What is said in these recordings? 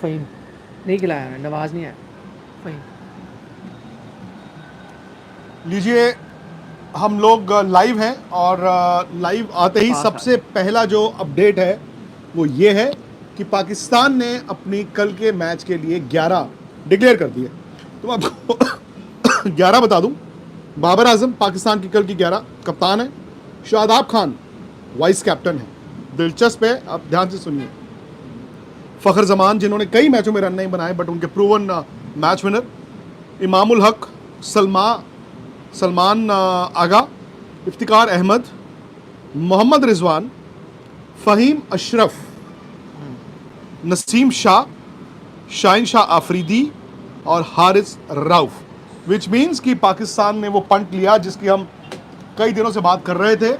फ़हीम नहीं खिलाया, नवाज़ नहीं आया। फ़हीम लीजिए, हम लोग लाइव हैं और लाइव आते ही पास आ सबसे पहला जो अपडेट है वो ये है कि पाकिस्तान ने अपनी कल के मैच के लिए 11 डिक्लेयर कर दिए। तो मैं आपको 11 बता दूं। बाबर आजम पाकिस्तान की कल की 11 कप्तान है। शादाब खान वाइस कैप्टन है। दिलचस्प है, आप ध्यान से सुनिए। फ़खर जमान जिन्होंने कई मैचों में रन नहीं बनाए बट उनके proven match winner. Imamul Haq, Salman आगा, इफ्तिकार अहमद, मोहम्मद रिजवान, फ़हीम अशरफ, नसीम शाह, शाहिन शाह आफरीदी और हारिस राउफ। विच मीन्स कि पाकिस्तान ने वो पंट लिया जिसकी हम कई दिनों से बात कर रहे थे।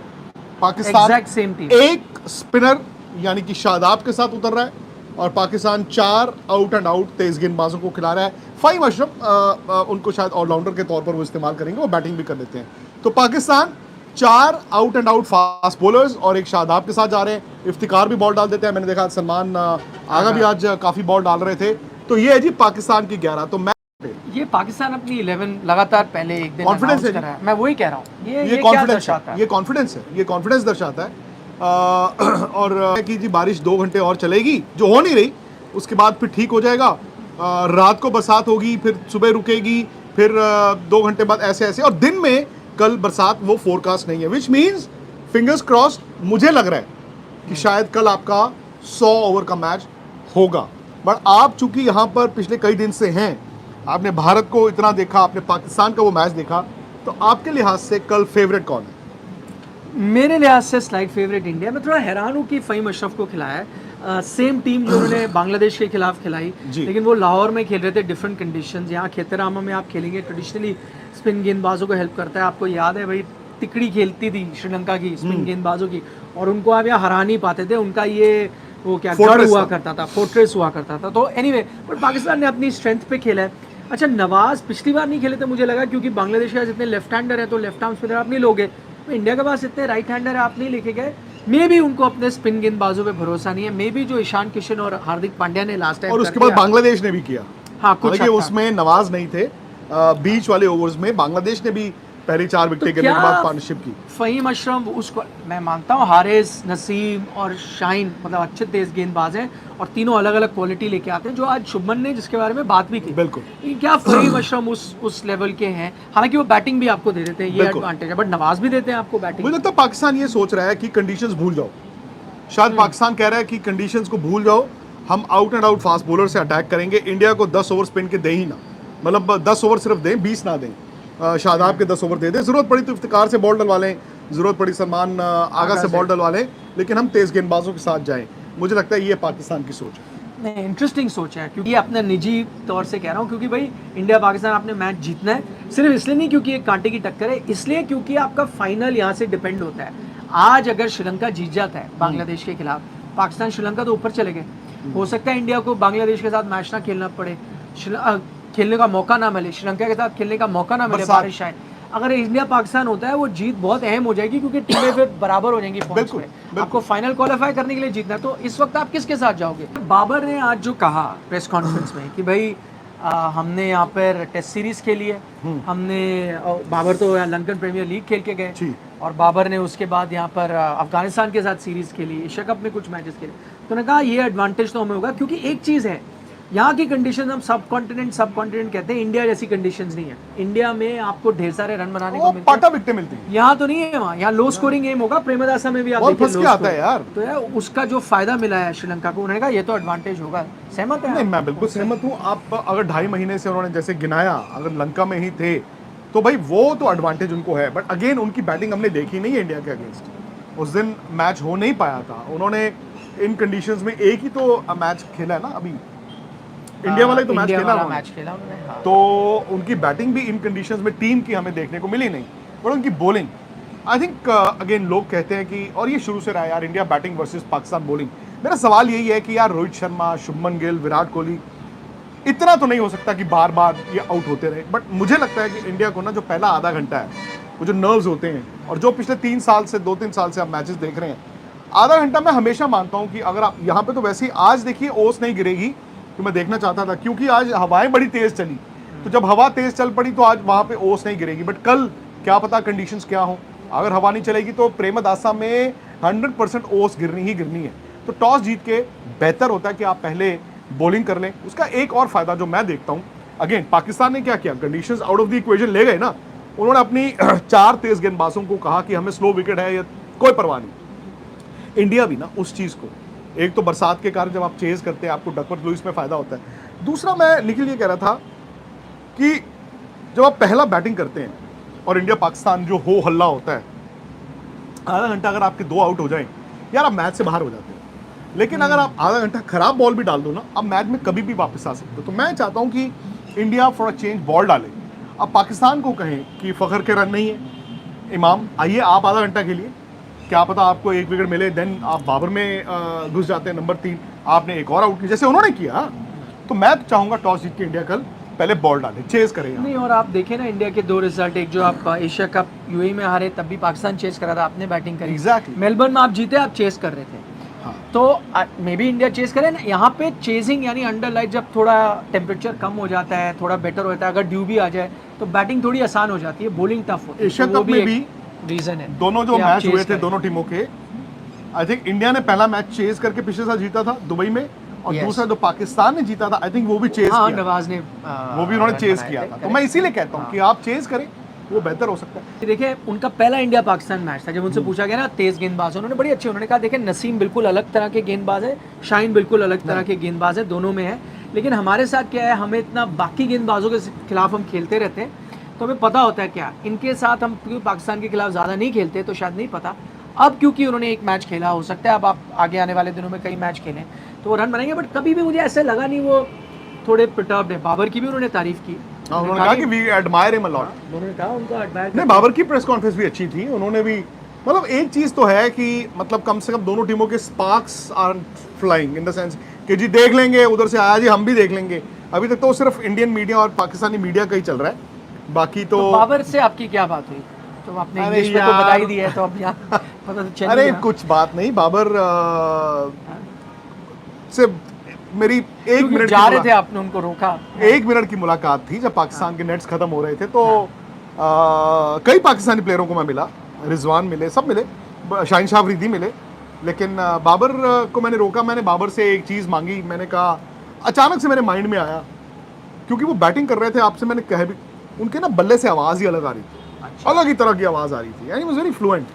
Pakistan exact same team. एक स्पिनर यानी कि शादाब के साथ उतर रहा है और पाकिस्तान 4 आउट एंड आउट तेज गेंदबाजों को खिला रहा है। फ़हीम अशरफ उनको शायद ऑलराउंडर के तौर पर वो इस्तेमाल करेंगे, वो बैटिंग भी कर लेते हैं। तो Pakistan 4 out and out fast bowlers और एक शादाब के साथ जा रहे हैं। इफ्तिकार भी बॉल डाल देते हैं, मैंने देखा सलमान आगा भी आज काफ़ी बॉल डाल रहे थे। तो ये है जी पाकिस्तान की 11। तो मैं ये पाकिस्तान अपनी 11 लगातार पहले एक दिन कॉन्फिडेंस है अनाउंस जी। करा है। मैं वही कह रहा हूँ, ये क्या कॉन्फिडेंस है, दर्शाता है? ये कॉन्फिडेंस है, ये कॉन्फिडेंस दर्शाता है। और कि जी बारिश 2 घंटे और चलेगी जो हो नहीं रही, उसके बाद फिर ठीक हो जाएगा। रात को बरसात होगी, फिर सुबह रुकेगी, फिर 2 घंटे बाद ऐसे ऐसे, और दिन में कल बरसात वो फोरकास्ट नहीं है। विच मीन्स फिंगर्स क्रॉस्ड, मुझे लग रहा है कि शायद कल आपका 100 ओवर का मैच होगा। बट आप चूंकि यहाँ पर पिछले कई दिन से हैं, आपने भारत को इतना देखा, आपने पाकिस्तान का वो मैच देखा, तो आपके लिहाज से कल फेवरेट कौन है? मेरे लिहाज से स्लाइड फेवरेट इंडिया। मैं थोड़ा हैरान हूँ कि फ़हीम अशरफ को खिलाया है। सेम टीम जो उन्होंने बांग्लादेश के खिलाफ खिलाई, जी। लेकिन वो लाहौर में खेल रहे थे, डिफरेंट कंडीशंस। यहाँ खेतरामा में आप खेलेंगे, ट्रेडिशनली स्पिन गेंदबाजों को हेल्प करता है। आपको याद है भाई, तिकड़ी खेलती थी श्रीलंका की स्पिन गेंदबाजों की, और उनको आप यहाँ हरा नहीं पाते थे। उनका ये वो क्या गढ़ फोर्ट्रेस हुआ था। करता था, फोर्ट्रेस हुआ करता था। तो एनीवे, बट पाकिस्तान ने अपनी स्ट्रेंथ पे खेला है। अच्छा, नवाज पिछली बार नहीं खेले थे, मुझे लगा क्योंकि बांग्लादेश के पास इतने लेफ्ट हैंडर है तो लेफ्ट आर्म स्पिनर आप नहीं लोगे। तो इंडिया के पास इतने राइट हैंडर है, आप नहीं लेके गए। मे भी उनको अपने स्पिन गेंदबाजों पे भरोसा नहीं है। मे भी जो ईशान किशन और हार्दिक पांड्या ने लास्ट टाइम और कर उसके बाद दिया। बांग्लादेश ने भी किया। हाँ, कुछ हालांकि हद तक। उसमें नवाज नहीं थे, बीच वाले ओवर्स में बांग्लादेश ने भी पहली 4 तो विकेटें गिरने क्या के बाद पार्टनरशिप की। फ़हीम अशरफ उसको मैं मानता हूँ, हारिस, नसीम और शाहीन मतलब अच्छे तेज गेंदबाज हैं और तीनों अलग अलग क्वालिटी लेके आते हैं, जो आज शुभमन ने जिसके बारे में बात भी की। बिल्कुल लेकिन क्या फ़हीम अशरफ उस लेवल के हैं? हालांकि वो बैटिंग भी आपको दे देते हैं, ये बिल्कुल। एडवांटेज है, बट नवाज भी देते हैं आपको बैटिंग। मुझे लगता है पाकिस्तान ये सोच रहा है कि कंडीशंस भूल जाओ। शायद पाकिस्तान कह रहा है कि कंडीशंस को भूल जाओ, हम out and out fast bowler से अटैक करेंगे। इंडिया को 10 ओवर स्पिन के दें ही ना, मतलब 10 ओवर सिर्फ दें, 20 ना दें। शादाब के 10 ओवर दे दें, ज़रूरत पड़ी तो इफ्तिकार से बॉल डलवा लें, ज़रूरत पड़ी सलमान आगा से बॉल डलवा लें, लेकिन हम तेज़ गेंदबाजों के साथ जाएं। मुझे लगता है ये पाकिस्तान की सोच है। नहीं, इंटरेस्टिंग सोच है, क्योंकि ये अपने निजी तौर से कह रहा हूँ, क्योंकि भाई इंडिया पाकिस्तान आपने मैच जीतना है, सिर्फ इसलिए नहीं क्योंकि एक कांटे की टक्कर है, इसलिए क्योंकि आपका फाइनल यहाँ से डिपेंड होता है। आज अगर श्रीलंका जीत जाता है बांग्लादेश के खिलाफ, पाकिस्तान श्रीलंका तो ऊपर चले गए। हो सकता है इंडिया को बांग्लादेश के साथ मैच ना खेलना पड़े, खेलने का मौका ना मिले, श्रीलंका के साथ खेलने का मौका ना मिले, बारिश आए। अगर इंडिया पाकिस्तान होता है, वो जीत बहुत अहम हो जाएगी, क्योंकि टीमें फिर बराबर हो जाएंगी पॉइंट्स में। आपको फाइनल क्वालिफाई करने के लिए जीतना है, तो इस वक्त आप किसके साथ जाओगे? बाबर ने आज जो कहा प्रेस कॉन्फ्रेंस में कि भाई हमने यहाँ पर टेस्ट सीरीज खेली है, हमने बाबर तो यहाँ लंकन प्रीमियर लीग खेल के गए, और बाबर ने उसके बाद यहाँ पर अफगानिस्तान के साथ सीरीज खेली, एशिया कप में कुछ मैचेस खेले। तो उन्होंने कहा ये एडवांटेज तो हमें होगा, क्योंकि एक चीज़ है, यहाँ की कंडीशन हम सब कॉन्टिनेंट कहते हैं, इंडिया जैसी कंडीशंस नहीं है। इंडिया में आपको ढेर सारे रन बनाने को मिलते पाटा हैं, विकेटें मिलती हैं। यहाँ तो नहीं है। वहाँ यहाँ लो स्कोरिंग गेम होगा, प्रेमदासा में भी आप और देखिए फंस लो के आता है स्कोरिंग। यार। तो यार उसका जो फायदा मिला है श्रीलंका को, उन्होंने कहा ये तो एडवांटेज होगा। सहमत है नहीं, आप? मैं बिल्कुल सहमत हूँ। आप अगर 2.5 महीने से उन्होंने जैसे गिनाया, अगर लंका में ही थे तो भाई वो तो एडवांटेज उनको है। बट अगेन उनकी बैटिंग हमने देखी नहीं है इंडिया के अगेंस्ट। उस दिन मैच हो नहीं पाया था। उन्होंने इन कंडीशंस में एक ही तो मैच खेला है ना अभी, इंडिया वाला ही तो मैच इंडिया खेला वाला उन्होंने। मैच खेला उन्होंने, हाँ। तो उनकी बैटिंग भी इन कंडीशंस में टीम की हमें देखने को मिली नहीं, बट उनकी बॉलिंग आई थिंक अगेन लोग कहते हैं कि, और ये शुरू से रहा है यार, India batting versus Pakistan bowling. मेरा सवाल यही है कि यार रोहित शर्मा, शुभमन गिल, विराट कोहली, इतना तो नहीं हो सकता कि बार बार ये आउट होते रहे। बट मुझे लगता है कि इंडिया को ना जो पहला आधा घंटा है, वो जो नर्व्स होते हैं, और जो पिछले 3 साल से 2-3 साल से आप मैचेस देख रहे हैं, आधा घंटा मैं हमेशा मानता हूं कि अगर आप यहाँ पे, तो वैसे ही आज देखिए ओस नहीं गिरेगी, कि मैं देखना चाहता था, क्योंकि आज हवाएं बड़ी तेज चली, तो जब हवा तेज चल पड़ी तो आज वहां पे ओस नहीं गिरेगी, बट कल क्या पता कंडीशंस क्या हो, अगर हवा नहीं चलेगी तो प्रेमदासा में 100% ओस गिरनी ही गिरनी है। तो टॉस जीत के बेहतर होता है कि आप पहले बॉलिंग कर लें। उसका एक और फायदा जो मैं देखता हूं, अगेन पाकिस्तान ने क्या किया, conditions out of the equation ले गए ना, उन्होंने अपनी 4 तेज गेंदबाजों को कहा कि हमें स्लो विकेट है या कोई परवाह नहीं। इंडिया भी ना उस चीज को, एक तो बरसात के कारण जब आप चेज करते हैं आपको डकवर्थ लुईस में फायदा होता है। दूसरा मैं निखिल ये कह रहा था कि जब आप पहला बैटिंग करते हैं और इंडिया पाकिस्तान जो हो हल्ला होता है, आधा घंटा अगर आपके 2 आउट हो जाएं, यार आप मैच से बाहर हो जाते हैं। लेकिन अगर आप आधा घंटा खराब बॉल भी डाल दो ना, आप मैच में कभी भी वापस आ सकते हो। तो मैं चाहता हूं कि India for a change ball डाले। अब पाकिस्तान को कहें कि फखर के रन नहीं है, इमाम आइए आप आधा घंटा खेलिए, क्या पता आपको 1 विकेट मिले, देन आप बाबर में घुस जाते हैं नंबर 3, आपने एक और आउट किया जैसे उन्होंने किया। तो मैं चाहूंगा टॉस जीत के इंडिया कल पहले बॉल डाले, चेज करें नहीं, और आप देखें ना इंडिया के 2 रिजल्ट, एक जो आप एशिया कप यूएई में हारे तब भी पाकिस्तान चेस करा था, आपने बैटिंग करी। Exactly. मेलबर्न में आप जीते, आप चेस कर रहे थे। हाँ। तो मे बी इंडिया चेस करे ना, यहाँ पे चेजिंग यानी अंडर लाइट जब थोड़ा टेम्परेचर कम हो जाता है, थोड़ा बेटर होता है, अगर ड्यू भी आ जाए तो बैटिंग थोड़ी आसान हो जाती है, बॉलिंग टफ होती है। एशिया तो वो कप में भी रीजन है दोनों जो कि आप मैच हुए chase थे करें। दोनों टीमों के, आई थिंक इंडिया ने पहला मैच चेज करके पिछले साल जीता था दुबई में, और Yes. दूसरा जो पाकिस्तान ने जीता था आई थिंक वो भी चेज हाँ, किया, नवाज ने वो भी उन्होंने रन चेज बनाए किया थे, था। तो correct। मैं इसीलिए कहता हूँ हाँ। कि आप चेज करें, वो बेहतर हो सकता है। देखिए उनका पहला इंडिया पाकिस्तान मैच था, जब उनसे पूछा गया ना तेज गेंदबाज, उन्होंने बड़ी अच्छी, उन्होंने कहा देखिए नसीम बिल्कुल अलग तरह के गेंदबाज है, शाहीन बिल्कुल अलग तरह के गेंदबाज है, दोनों में है। लेकिन हमारे साथ क्या है, हमें इतना बाकी गेंदबाजों के खिलाफ हम खेलते रहते हैं तो हमें पता होता है क्या, इनके साथ हम क्योंकि पाकिस्तान के खिलाफ ज़्यादा नहीं खेलते तो शायद नहीं पता। अब क्योंकि उन्होंने एक मैच खेला, हो सकता है अब आप आगे आने वाले दिनों में कई मैच खेलें तो वो रन बनाएंगे, बट कभी भी मुझे ऐसा लगा नहीं वो थोड़े पिटर्ब्ड है। बाबर की भी उन्होंने तारीफ की, हाँ, उन्होंने कहा कि we admire him a lot. उन्होंने कहा उनका एडमायर नहीं, बाबर की प्रेस कॉन्फ्रेंस भी अच्छी थी, उन्होंने भी मतलब एक चीज तो है कि मतलब कम से कम दोनों टीमों के sparks are flying in the sense कि जी देख लेंगे, उधर से आया जी हम भी देख लेंगे। अभी तक तो सिर्फ इंडियन मीडिया और पाकिस्तानी मीडिया का ही चल रहा है, बाकी तो बाबर से आपकी क्या बात हुई? तो आपने अरे इंग्लिश में तो यार। बता ही दिया है, तो अब यहाँ पता तो चल ही अरे गया। कुछ बात नहीं, बाबर से मेरी एक क्योंकि मिनट जा रहे थे, आपने उनको रोका। 1 मिनट की मुलाकात थी जब पाकिस्तान के नेट्स खत्म हो रहे थे, तो कई पाकिस्तानी प्लेयरों को मैं मिला, रिजवान मिले, सब मिले, शाहीन शाह अफरीदी मिले, लेकिन बाबर को मैंने रोका। मैंने बाबर से एक चीज़ मांगी, मैंने कहा, अचानक से मेरे माइंड में आया क्योंकि वो बैटिंग कर रहे थे, आपसे मैंने कह भी, उनके ना बल्ले से आवाज़ ही अलग आ रही थी, अच्छा। अलग ही तरह की आवाज़ आ रही थी, यानी वाज वेरी फ्लुएंट।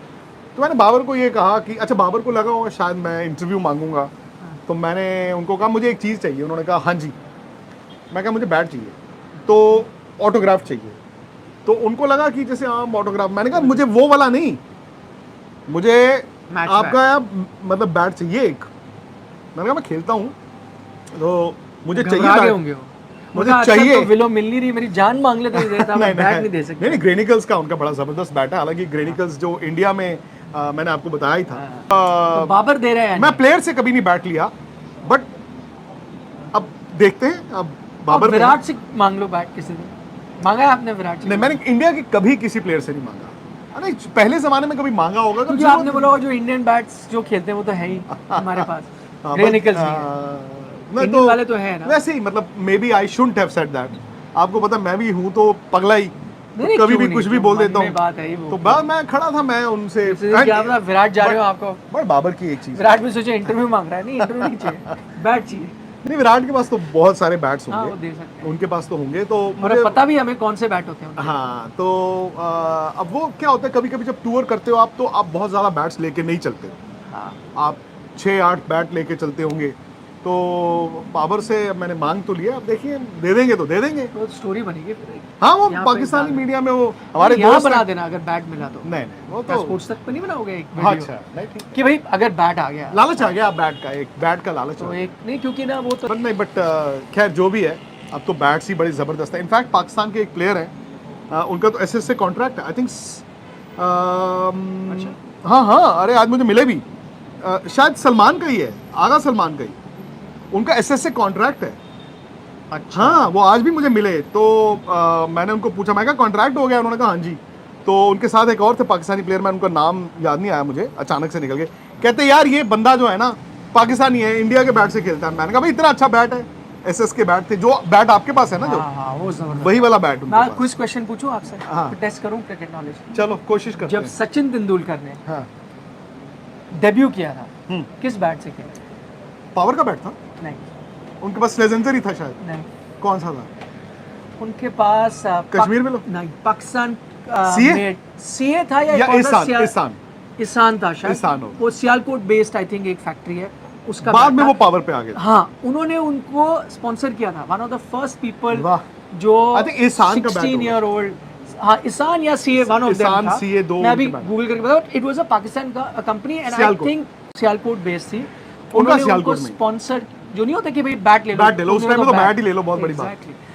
तो मैंने बाबर को ये कहा कि अच्छा, बाबर को लगा होगा शायद मैं इंटरव्यू मांगूंगा, तो मैंने उनको कहा मुझे एक चीज़ चाहिए। उन्होंने कहा हाँ जी। मैं कहा मुझे बैट चाहिए, तो ऑटोग्राफ चाहिए। तो उनको लगा कि जैसे आम ऑटोग्राफ, मैंने कहा मुझे वो वाला नहीं, मुझे मैच आपका मतलब बैट चाहिए एक। मैंने कहा मैं खेलता हूँ, तो मुझे चाहिए घबरा गए बैट। होंगे वो। मुझे उनका अच्छा चाहिए। तो विलो मिल नहीं रही, मेरी जान मांग ले तो नहीं देता, मैं बैट नहीं दे सकता। नहीं, ग्रेनिकल्स का उनका बड़ा जबरदस्त बैट है, हालांकि ग्रेनिकल्स जो इंडिया में मैंने आपको बताया ही था। तो बाबर दे रहे हैं। मैं प्लेयर से कभी नहीं बैट लिया, बट अब देखते हैं। अब बाबर में- विराट से मांग लो बैट, किसी ने मांगा है आपने विराट से? नहीं, मैंने इंडिया के कभी किसी प्लेयर से नहीं मांगा। अरे पहले जमाने में कभी मांगा होगा क्योंकि जरूरत आपने बोला होगा जो इंडियन बैट्स जो खेलते हैं वो तो है ही हमारे पास, हाँ, ग्रे बस, निकल्स भी है। मैं इंडियन वाले तो है ना। वैसे ही मतलब maybe I shouldn't have said that. आपको पता मैं भी हूँ तो पगला ही, नहीं, कभी क्यों भी नहीं, कुछ भी जो बोल मन देता में हूँ। बात है ही वो। तो मैं खड़ा था, मैं उनसे क्या पता विराट जा रहे हो आपको, बट बाबर की एक चीज, विराट भी सोचे इंटरव्यू मांग रहा है। नहीं, इंटरव्यू नहीं चाहिए, बैट चाहिए। नहीं, विराट के पास तो बहुत सारे बैट्स हाँ, वो होंगे, दे सकते हैं। उनके पास तो होंगे, तो और मुझे पता भी हमें कौन से बैट होते हैं उनके। हाँ। तो अब वो क्या होता है, कभी कभी जब टूर करते हो आप, तो आप बहुत ज़्यादा बैट्स लेके नहीं चलते, हाँ। आप 6-8 बैट लेके चलते होंगे। तो बाबर से मैंने मांग तो लिया, अब देखिए दे देंगे तो दे देंगे। तो स्टोरी बनेगी फिर एक। हाँ, वो यहाँ पे पाकिस्तानी डाल- मीडिया में वो हमारे यहाँ दोस्त बना हैं। देना अगर बैट मिला तो। नहीं, वो क्या तो स्पोर्ट्स तक पे नहीं बनाओगे एक हाँ, वीडियो? अच्छा, नहीं ठीक। कि भाई अगर बैट आ गया लालच आ गया बैट का, एक बैट का लालच तो हो गया। एक नहीं, क्योंकि ना वो तो बट नहीं, बट खैर जो भी है, अब तो बैट्स ही बड़ी ज़बरदस्त है। इनफैक्ट पाकिस्तान के एक प्लेयर हैं, उनका तो एसएस से कॉन्ट्रैक्ट है, आई थिंक। हाँ हाँ, अरे आज मुझे मिले भी, शायद सलमान का ही है, आगा सलमान का ही, उनका एसएस से कॉन्ट्रैक्ट है। अच्छा। हाँ, वो आज भी मुझे मिले, तो मैंने उनको पूछा, मैं कहा कॉन्ट्रैक्ट हो गया? उन्होंने कहा हाँ जी। तो उनके साथ एक और थे पाकिस्तानी प्लेयर, मैं उनका नाम याद नहीं आया मुझे, अचानक से निकल गए। कहते यार ये बंदा जो है ना पाकिस्तानी है, इंडिया के बैट से खेलता है। मैंने कहा भाई इतना अच्छा बैट है, एसएस के बैट थे, जो बैट आपके पास है ना जो, हाँ वो जबरदस्त। वही वाला बैट उनके मैं पास। कुछ क्वेश्चन पूछूं आपसे, हाँ। टेस्ट करूं क्रिकेट नॉलेज। चलो कोशिश करते जब हैं। सचिन तेंदुलकर ने हाँ, डेब्यू किया था, हम्म। किस बैट से किया? पावर का बैट था नहीं उनके पास, लेजेंडरी था शायद, नहीं, कौन सा था? उनके पास कश्मीर में लो? नहीं, पाकिस्तान सीए? सीए था या या कौन सा ईसान, सिया- ईसान। ईसान था शायद। ईसान होगा। वो सियालकोट बेस्ड आई थिंक एक फैक्ट्री है उसका बाद बैट में था। वो पावर पे आ गए। हाँ, उन्होंने उनको स्पॉन्सर किया था, one of the first people वाह। जो I think ईसान का बैट 16 होगा। ईयर ओल्ड, हाँ ईसान या CA, one of them Ishan, था। सीए दो मैं अभी उनके बैट। गूगल करके बता, इट वाज अ पाकिस्तान का company and I Sialkot. Think Sialkot based थी। उन्होंने उनको सियालकोट में। स्पॉन्सर, जो नहीं होता कि भाई बैट ले लो, बैट ले लो, उस टाइम में तो बैट ही ले लो, बहुत बड़ी बात। Exactly.